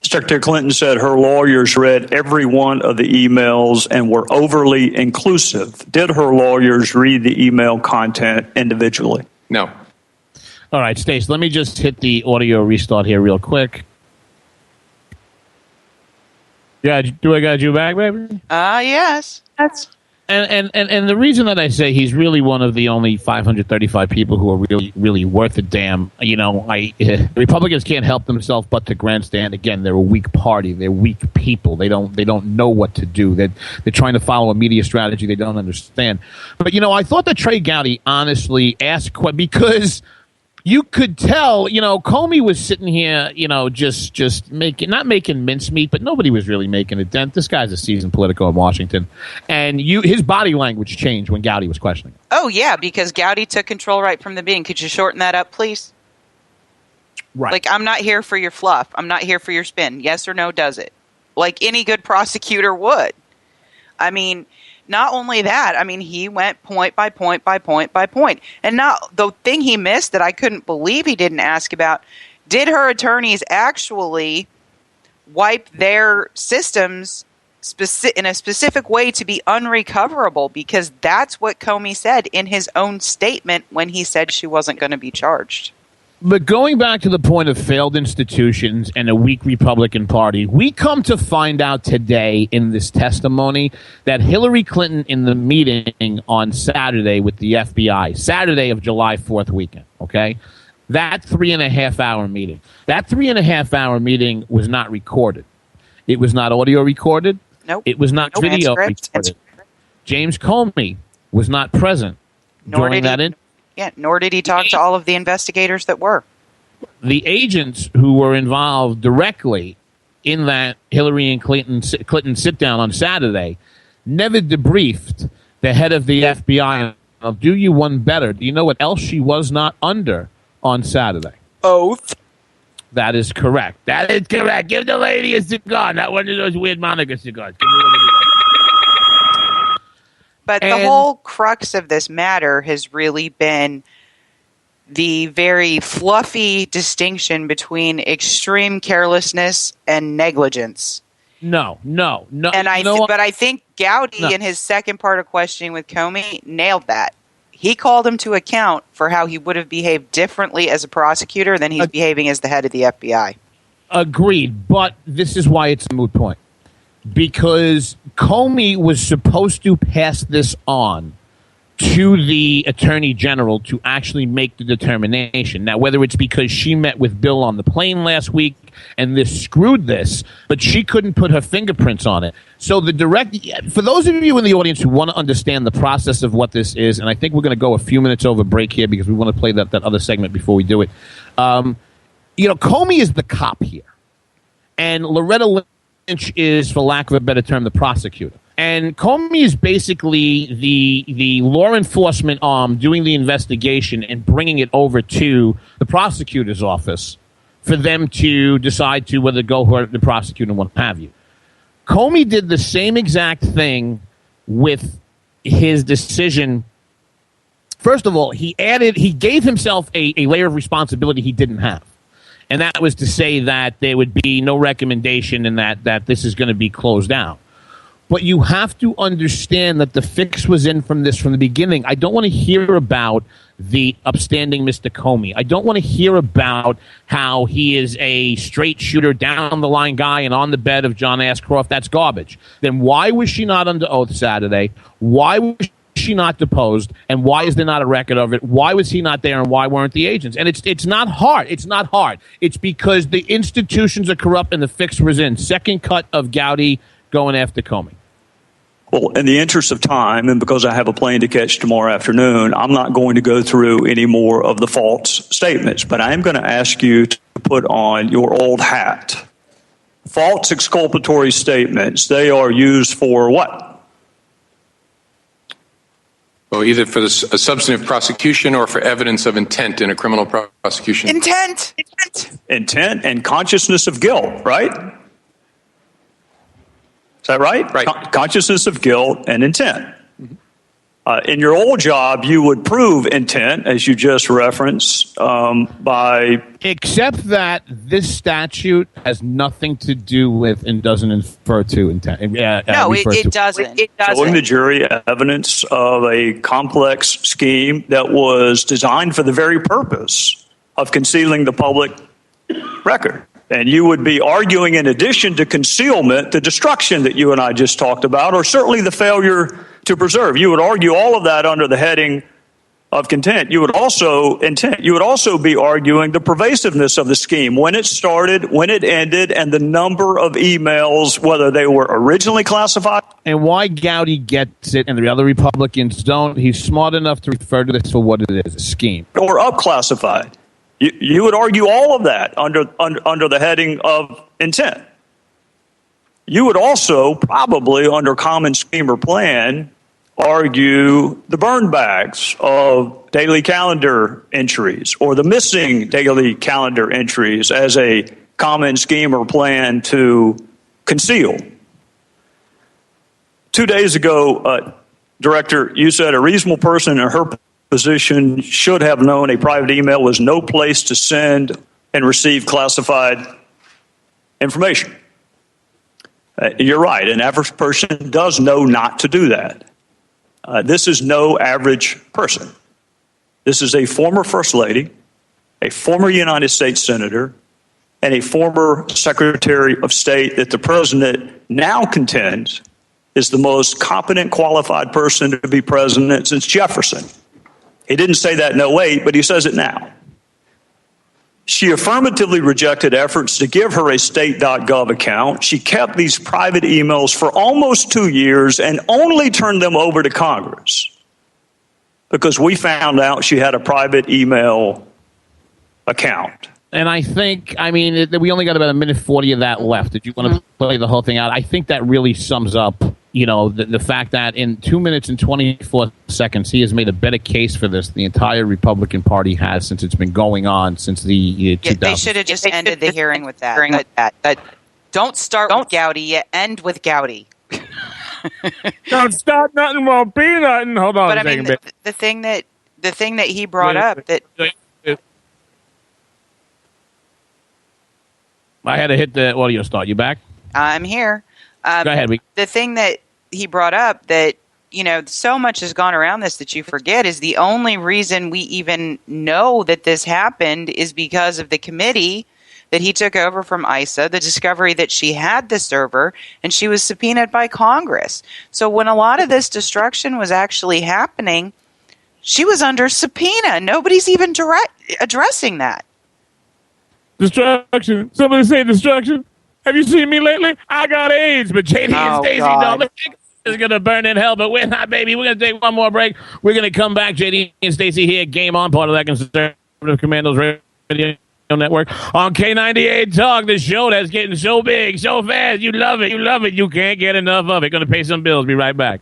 Secretary Clinton said her lawyers read every one of the emails and were overly inclusive. Did her lawyers read the email content individually? No. All right, Stace, let me just hit the audio restart here real quick. Yeah, do I got you back, baby? Yes. And the reason that I say he's really one of the only 535 people who are really worth a damn, Republicans can't help themselves but to grandstand. Again, they're a weak party. They're weak people. They don't know what to do. They're trying to follow a media strategy they don't understand. But I thought that Trey Gowdy honestly asked because you could tell, Comey was sitting here, just not making mincemeat, but nobody was really making a dent. This guy's a seasoned politico in Washington. And his body language changed when Gowdy was questioning. Oh, yeah, because Gowdy took control right from the beginning. Could you shorten that up, please? Right. Like, I'm not here for your fluff. I'm not here for your spin. Yes or no, does it? Like any good prosecutor would. I mean, not only that, he went point by point by point by point. And now the thing he missed that I couldn't believe he didn't ask about, did her attorneys actually wipe their systems in a specific way to be unrecoverable? Because that's what Comey said in his own statement when he said she wasn't going to be charged. But going back to the point of failed institutions and a weak Republican Party, we come to find out today in this testimony that Hillary Clinton in the meeting on Saturday with the FBI, Saturday of July 4th weekend, okay, that 3.5-hour meeting, meeting was not recorded. It was not audio recorded. Nope. It was not video recorded. James Comey was not present during that interview. Yeah, nor did he talk to all of the investigators that were. The agents who were involved directly in that Hillary and Clinton sit-down on Saturday never debriefed the head of the FBI. I'll do you one better. Do you know what else she was not under on Saturday? Oath. That is correct. That is correct. Give the lady a cigar, not one of those weird Monica cigars. But the whole crux of this matter has really been the very fluffy distinction between extreme carelessness and negligence. No. And I think Gowdy in his second part of questioning with Comey nailed that. He called him to account for how he would have behaved differently as a prosecutor than he's behaving as the head of the FBI. Agreed, but this is why it's a moot point. Because Comey was supposed to pass this on to the Attorney General to actually make the determination. Now, whether it's because she met with Bill on the plane last week and this screwed this, but she couldn't put her fingerprints on it. So for those of you in the audience who want to understand the process of what this is, and I think we're going to go a few minutes over break here because we want to play that other segment before we do it. Comey is the cop here. And Loretta Lynch is, for lack of a better term, the prosecutor. And Comey is basically the law enforcement arm doing the investigation and bringing it over to the prosecutor's office for them to decide to whether to go hurt the prosecutor and what have you. Comey did the same exact thing with his decision. First of all, he gave himself a layer of responsibility he didn't have. And that was to say that there would be no recommendation and that this is going to be closed down. But you have to understand that the fix was in from the beginning. I don't want to hear about the upstanding Mr. Comey. I don't want to hear about how he is a straight shooter, down the line guy and on the bed of John Ashcroft. That's garbage. Then why was she not under oath Saturday? Why was she not deposed? And why is there not a record of it? Why was he not there? And why weren't the agents? And it's not hard. It's not hard. It's because the institutions are corrupt and the fix was in. Second cut of Gowdy going after Comey. Well, in the interest of time, and because I have a plane to catch tomorrow afternoon, I'm not going to go through any more of the false statements, but I am going to ask you to put on your old hat. False exculpatory statements, they are used for what? Well, either for a substantive prosecution or for evidence of intent in a criminal prosecution. Intent and consciousness of guilt, right? Is that right? Right. Consciousness of guilt and intent. In your old job, you would prove intent, as you just referenced, by... Except that this statute has nothing to do with and doesn't infer to intent. No, it doesn't. It doesn't. Showing the jury evidence of a complex scheme that was designed for the very purpose of concealing the public record. And you would be arguing, in addition to concealment, the destruction that you and I just talked about, or certainly the failure to preserve. You would argue all of that under the heading of content. You would also be arguing the pervasiveness of the scheme, when it started, when it ended, and the number of emails, whether they were originally classified. And why Gowdy gets it and the other Republicans don't. He's smart enough to refer to this for what it is, a scheme. Or up-classified. You would argue all of that under the heading of intent. You would also probably, under common scheme or plan, argue the burn bags of daily calendar entries or the missing daily calendar entries as a common scheme or plan to conceal. 2 days ago, Director, you said a reasonable person in her position should have known a private email was no place to send and receive classified information. You're right. An average person does know not to do that. This is no average person. This is a former First Lady, a former United States Senator, and a former Secretary of State that the President now contends is the most competent, qualified person to be president since Jefferson. He didn't say that in 08, but he says it now. She affirmatively rejected efforts to give her a state.gov account. She kept these private emails for almost 2 years and only turned them over to Congress because we found out she had a private email account. And I think, we only got about 1:40 of that left. Did you want to play the whole thing out? I think that really sums up, the fact that in 2 minutes and 24 seconds, he has made a better case for this than the entire Republican Party has since it's been going on since the year 2000. They should have just ended the hearing with that. Don't start with Gowdy, you end with Gowdy. Don't start nothing, won't be nothing. Hold on a second. The thing that he brought up that... I had to hit the audio start. You back? I'm here. Go ahead. The thing that he brought up that, so much has gone around this that you forget is the only reason we even know that this happened is because of the committee that he took over from ISA, the discovery that she had the server, and she was subpoenaed by Congress. So when a lot of this destruction was actually happening, she was under subpoena. Nobody's even addressing that. Destruction. Somebody say destruction. Have you seen me lately? I got AIDS, but JD and Stacey don't. Is going to burn in hell, but we're not, baby. We're going to take one more break. We're going to come back. JD and Stacey here. Game On, part of that Conservative Commandos Radio Network on K98 Talk. The show that's getting so big, so fast. You love it. You love it. You can't get enough of it. Going to pay some bills. Be right back.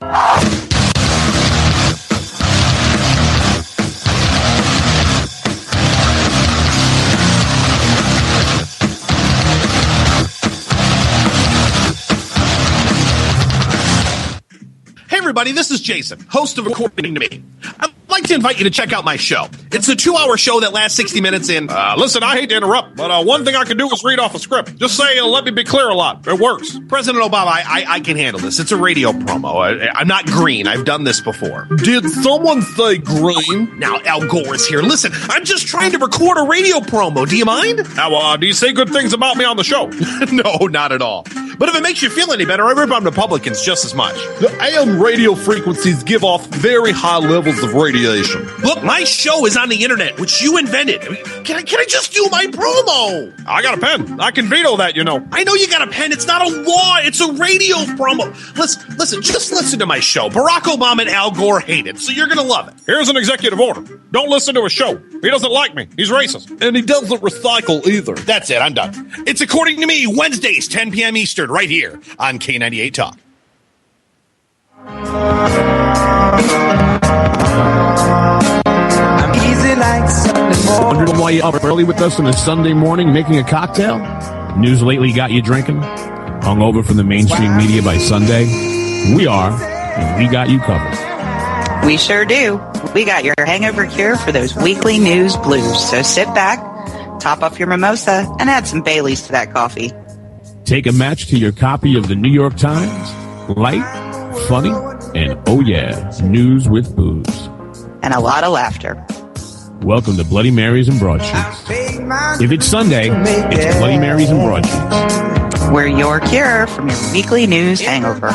Hey everybody, this is Jason, host of According to Me. I'm I'd like to invite you to check out my show. It's a 2-hour show that lasts 60 minutes in. Listen, I hate to interrupt, but one thing I can do is read off a script. Just say, let me be clear a lot. It works. President Obama, I can handle this. It's a radio promo. I'm not green. I've done this before. Did someone say green? Now, Al Gore is here. Listen, I'm just trying to record a radio promo. Do you mind? Now, do you say good things about me on the show? No, not at all. But if it makes you feel any better, I rip on Republicans just as much. The AM radio frequencies give off very high levels of radiation. Look, my show is on the internet, which you invented. Can I just do my promo? I got a pen. I can veto that, you know. I know you got a pen. It's not a law. It's a radio promo. Listen, just listen to my show. Barack Obama and Al Gore hate it, so you're going to love it. Here's an executive order. Don't listen to his show. He doesn't like me. He's racist. And he doesn't recycle either. That's it. I'm done. It's According to Me, Wednesdays, 10 p.m. Eastern, right here on K98 Talk. I'm easy like Sunday morning. Wondering why you're up early with us on a Sunday morning making a cocktail? News lately got you drinking? Hung over from the mainstream media by Sunday? We are, and we got you covered. We sure do. We got your hangover cure for those weekly news blues. So sit back, top off your mimosa, and add some Baileys to that coffee. Take a match to your copy of the New York Times. Light, funny, and oh yeah, news with booze. And a lot of laughter. Welcome to Bloody Marys and Broadsheets. If it's Sunday, it's Bloody Marys and Broadsheets. We're your cure from your weekly news hangover.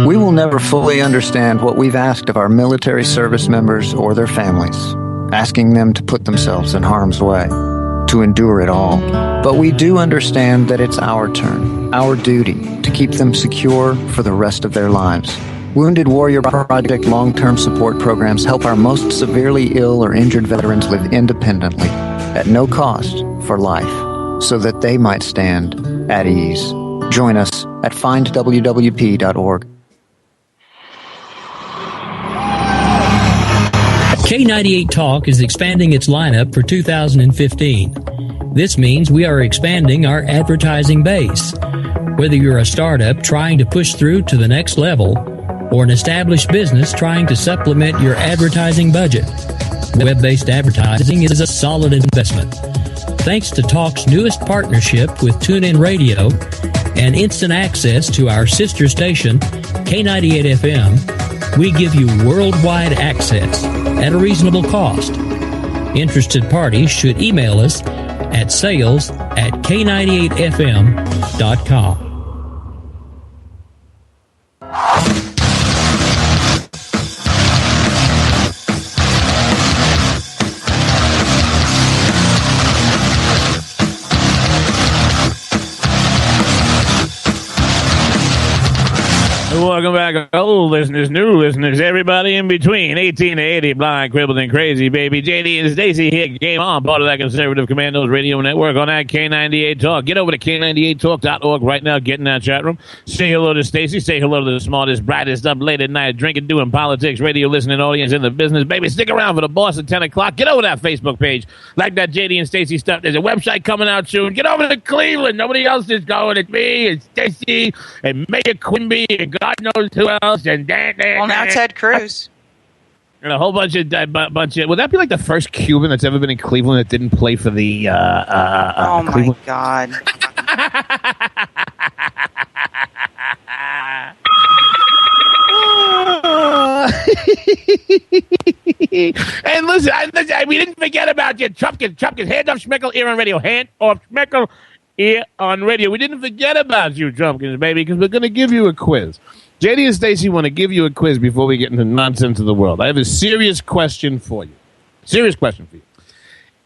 We will never fully understand what we've asked of our military service members or their families, asking them to put themselves in harm's way, to endure it all. But we do understand that it's our turn, our duty, to keep them secure for the rest of their lives. Wounded Warrior Project long-term support programs help our most severely ill or injured veterans live independently, at no cost, for life, so that they might stand at ease. Join us at findwwp.org. K98 Talk is expanding its lineup for 2015. This means we are expanding our advertising base. Whether you're a startup trying to push through to the next level or an established business trying to supplement your advertising budget, web-based advertising is a solid investment. Thanks to Talk's newest partnership with TuneIn Radio and instant access to our sister station, K98 FM, we give you worldwide access at a reasonable cost. Interested parties should email us at sales@k98fm.com. Welcome back, old listeners, new listeners, everybody in between, 18 to 80, blind, crippled, and crazy, baby. JD and Stacey here, game on, part of that Conservative Commandos radio network on that K98 Talk. Get over to K98Talk.org right now, get in that chat room. Say hello to Stacey, say hello to the smartest, brightest, up late at night, drinking, doing politics, radio listening audience in the business. Baby, stick around for the boss at 10 o'clock. Get over to that Facebook page, like that JD and Stacey stuff. There's a website coming out soon. Get over to Cleveland. Nobody else is going. It's me, it's Stacey, and Mayor Quimby, and God knows who else, and well, now Ted Cruz. And a whole bunch of. Would that be like the first Cuban that's ever been in Cleveland that didn't play for the? Oh my Cleveland? God! And listen, we didn't forget about you, Trumpkins. Hand up Schmeckel here on radio. Hand off Schmeckel here on radio. We didn't forget about you, Trumpkins, baby, because we're going to give you a quiz. JD and Stacey want to give you a quiz before we get into the nonsense of the world. I have a serious question for you.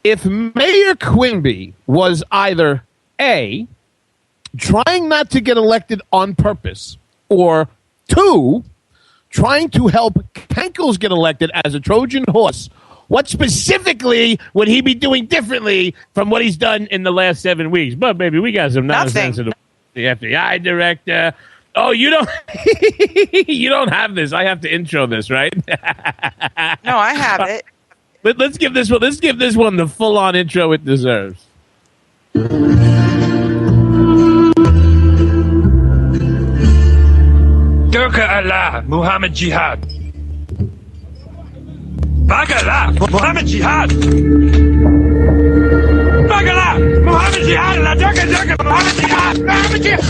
If Mayor Quimby was either A, trying not to get elected on purpose, or 2, trying to help Kankles get elected as a Trojan horse, what specifically would he be doing differently from what he's done in the last 7 weeks? But, baby, we got some nonsense. The FBI director. Oh, you don't you don't have this. I have to intro this, right? No, I have it. Let's give this one the full-on intro it deserves. Turka Allah, Muhammad Jihad. Baqala, Muhammad Jihad. Baqala, Muhammad Jihad, la Durka Durka, Muhammad Jihad, Muhammad Jihad.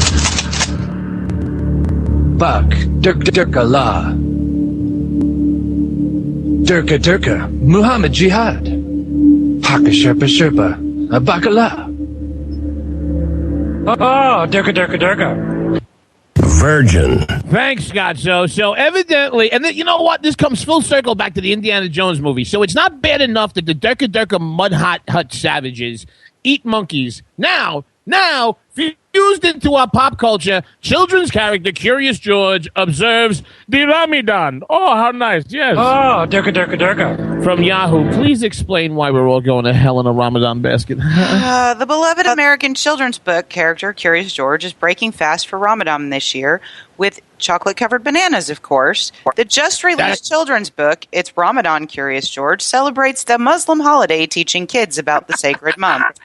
Bak, Durka La. Durka Durka, Muhammad Jihad. Paka Sherpa Sherpa, Baqala. Oh, Durka Durka Durka. Virgin. Thanks, Scott. So evidently, and then, you know what? This comes full circle back to the Indiana Jones movie. So it's not bad enough that the Durka Durka Mud Hut savages eat monkeys. Now, fused into our pop culture, children's character Curious George observes the Ramadan. Oh, how nice. Yes. Oh, Durka Durka Durka. From Yahoo, please explain why we're all going to hell in a Ramadan basket. The beloved American children's book character Curious George is breaking fast for Ramadan this year with chocolate-covered bananas, of course. The just-released children's book, It's Ramadan, Curious George, celebrates the Muslim holiday teaching kids about the sacred month.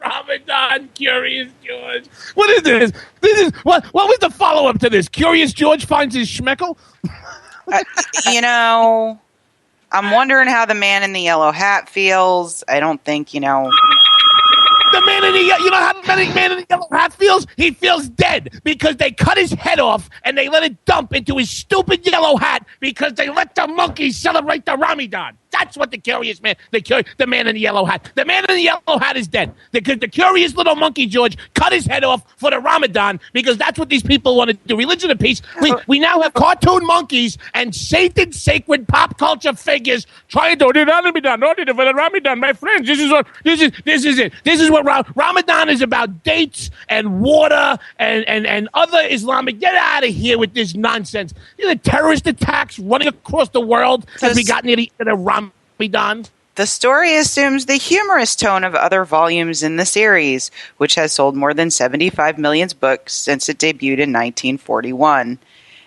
Ramadan, Curious George. What is this? This is what was the follow-up to this? Curious George finds his schmeckle? I'm wondering how the man in the yellow hat feels. I don't think, The man in the how the man in the yellow hat feels? He feels dead because they cut his head off and they let it dump into his stupid yellow hat because they let the monkeys celebrate the Ramadan. That's what the curious man, the man in the yellow hat. The man in the yellow hat is dead because the curious little monkey George cut his head off for the Ramadan because that's what these people want to do. Religion of peace. We now have cartoon monkeys and Satan sacred pop culture figures trying to do the Ramadan. For the Ramadan, my friends. This is it. This is what Ramadan is about: dates and water and other Islamic. Get out of here with this nonsense. The terrorist attacks running across the world as we got near the end of Ramadan. The story assumes the humorous tone of other volumes in the series, which has sold more than 75 million books since it debuted in 1941.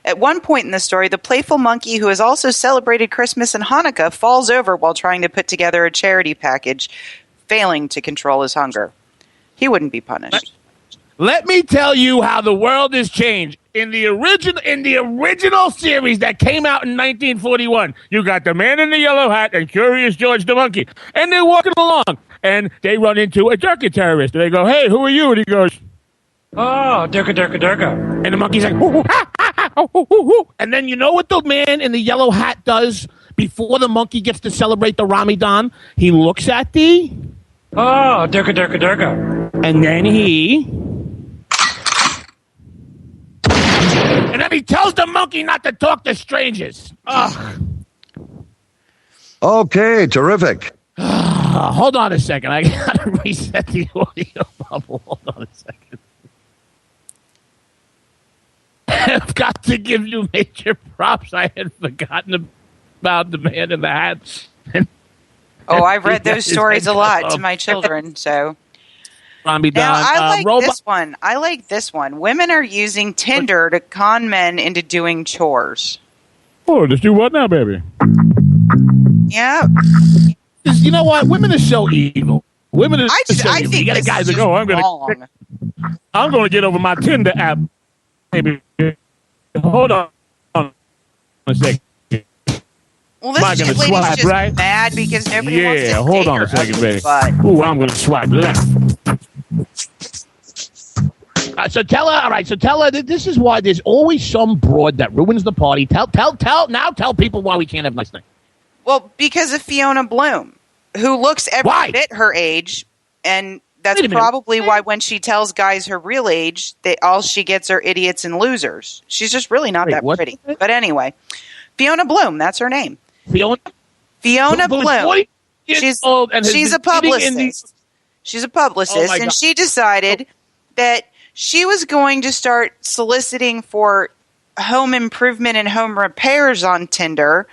At one point in the story, the playful monkey who has also celebrated Christmas and Hanukkah falls over while trying to put together a charity package, failing to control his hunger. He wouldn't be punished. Let me tell you how the world has changed. In the original series that came out in 1941, you got the man in the yellow hat and Curious George the monkey. And they're walking along, and they run into a Durka terrorist. And they go, "Hey, who are you?" And he goes, "Oh, Durka Durka Durka." And the monkey's like, "Hoo, ha, ha, ha, hoo, hoo, hoo." And then you know what the man in the yellow hat does before the monkey gets to celebrate the Ramadan? He looks at the... "Oh, Durka Durka Durka." And then he tells the monkey not to talk to strangers. Ugh. Okay, terrific. Hold on a second. I got to reset the audio bubble. Hold on a second. I've got to give you major props. I had forgotten about the man in the hat. I've read those stories a lot to my children, so... Now, I like this one. Women are using Tinder to con men into doing chores. Oh, just do what now, baby? Yeah. You know what? Women are so evil. Women are so evil. You got a guy to go, I'm going to get over my Tinder app, baby. Hold on a second. Well, this lady's just mad because nobody wants to date hold on a second, baby. Ooh, I'm going to swipe left. So tell her that this is why there's always some broad that ruins the party. Tell people why we can't have nice things. Well, because of Fiona Bloom, who looks every bit her age, and that's probably why when she tells guys her real age, all she gets are idiots and losers. She's just really not that pretty. But anyway, Fiona Bloom, that's her name. Fiona Bloom. She's a publicist. She's a publicist, and she decided that she was going to start soliciting for home improvement and home repairs on Tinder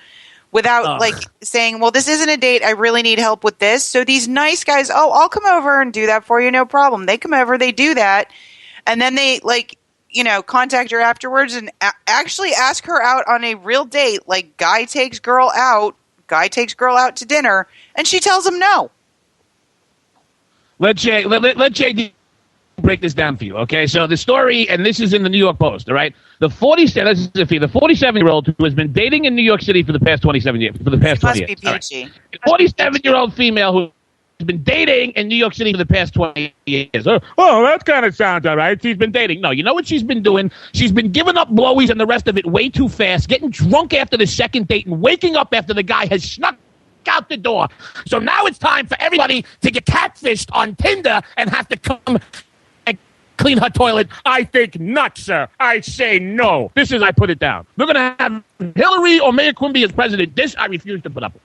without saying, well, this isn't a date. I really need help with this. So these nice guys, I'll come over and do that for you. No problem. They come over, they do that. And then they contact her afterwards and actually ask her out on a real date. Like guy takes girl out to dinner, and she tells him no. Let JD break this down for you, okay? So the story, and this is in the New York Post, all right? The 47-year-old who has been dating in New York City for the past 27 years, for the past 20 years. Must be peachy. The 47-year-old female who has been dating in New York City for the past 20 years. Oh, that kind of sounds all right. She's been dating. No, you know what she's been doing? She's been giving up blowies and the rest of it way too fast, getting drunk after the second date and waking up after the guy has snuck out the door. So now it's time for everybody to get catfished on Tinder and have to come and clean her toilet. I think not, sir. I say no. This is, I put it down. We're going to have Hillary or Mayor Quimby as president. This I refuse to put up with.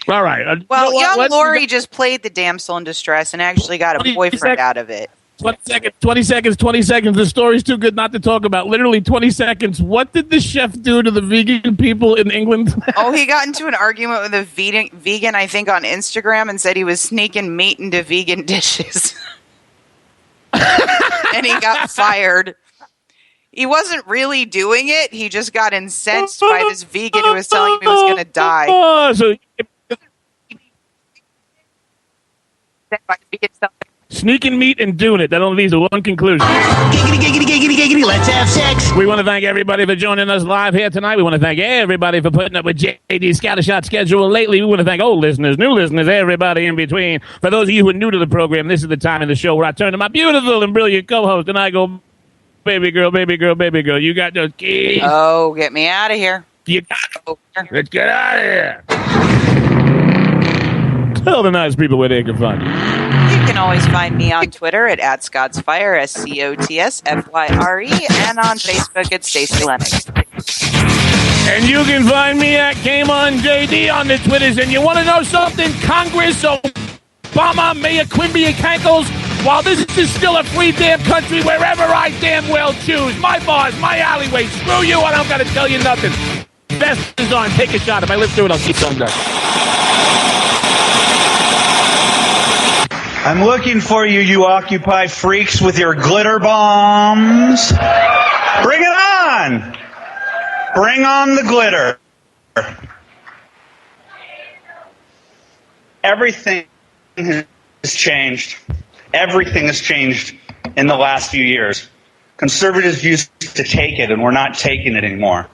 All right. Well, young Lori just played the damsel in distress and actually got a boyfriend out of it. 20 seconds. The story's too good not to talk about. Literally 20 seconds. What did the chef do to the vegan people in England? Oh, he got into an argument with a vegan, I think, on Instagram and said he was sneaking meat into vegan dishes. And he got fired. He wasn't really doing it. He just got incensed by this vegan who was telling him he was going to die. Sneaking meat and doing it. That only leads to one conclusion. Giggity, let's have sex. We want to thank everybody for joining us live here tonight. We want to thank everybody for putting up with JD's Scattershot schedule lately. We want to thank old listeners, new listeners, everybody in between. For those of you who are new to the program, this is the time in the show where I turn to my beautiful and brilliant co-host and I go, baby girl, you got those keys. Oh, get me out of here. You got to. Let's get out of here. Tell the nice people where they can find you. You can always find me on Twitter at @ScottsFire, SCOTSFYRE, and on Facebook at Stacey Lennox. And you can find me at Game On JD on the Twitters. And you want to know something? Congress, Obama, Mayor Quimby, and Cankles, while this is still a free damn country, wherever I damn well choose, my bars, my alleyway, screw you, I don't got to tell you nothing. Best is on. Take a shot. If I live through it, I'll keep some done. I'm looking for you, you Occupy freaks with your glitter bombs. Bring it on! Bring on the glitter. Everything has changed. Everything has changed in the last few years. Conservatives used to take it, and we're not taking it anymore.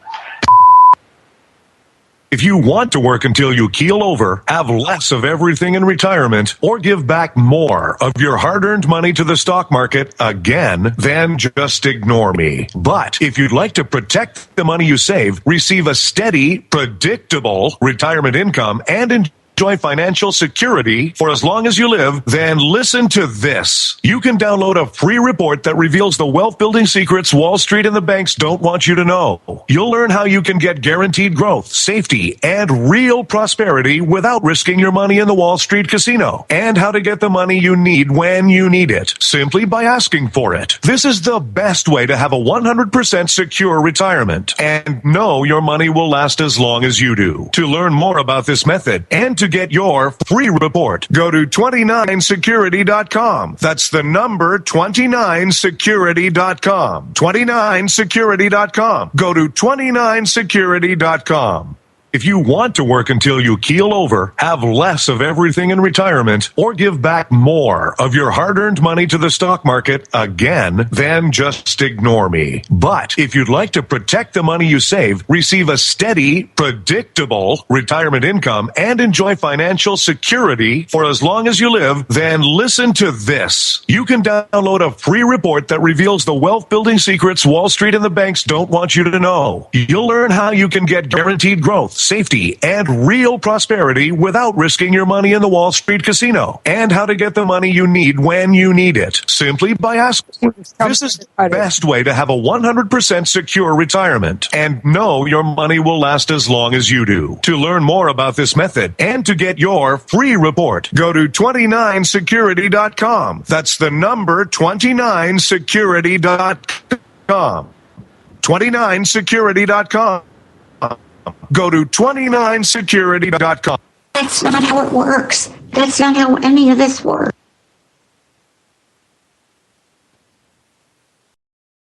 If you want to work until you keel over, have less of everything in retirement, or give back more of your hard-earned money to the stock market again, then just ignore me. But if you'd like to protect the money you save, receive a steady, predictable retirement income, and enjoy financial security for as long as you live, then listen to this. You can download a free report that reveals the wealth building secrets Wall Street and the banks don't want you to know. You'll learn how you can get guaranteed growth, safety, and real prosperity without risking your money in the Wall Street casino, and how to get the money you need when you need it, simply by asking for it. This is the best way to have a 100% secure retirement and know your money will last as long as you do. To learn more about this method and to get your free report, go to 29security.com. That's the number 29security.com. 29security.com. Go to 29security.com. If you want to work until you keel over, have less of everything in retirement, or give back more of your hard-earned money to the stock market again, then just ignore me. But if you'd like to protect the money you save, receive a steady, predictable retirement income, and enjoy financial security for as long as you live, then listen to this. You can download a free report that reveals the wealth building secrets Wall Street and the banks don't want you to know. You'll learn how you can get guaranteed growth, safety, and real prosperity without risking your money in the Wall Street casino, and how to get the money you need when you need it, simply by asking. This is the best way to have a 100% secure retirement and know your money will last as long as you do. To learn more about this method and to get your free report, go to 29security.com. That's the number 29security.com. 29security.com. Go to 29security.com. That's not how it works. That's not how any of this works.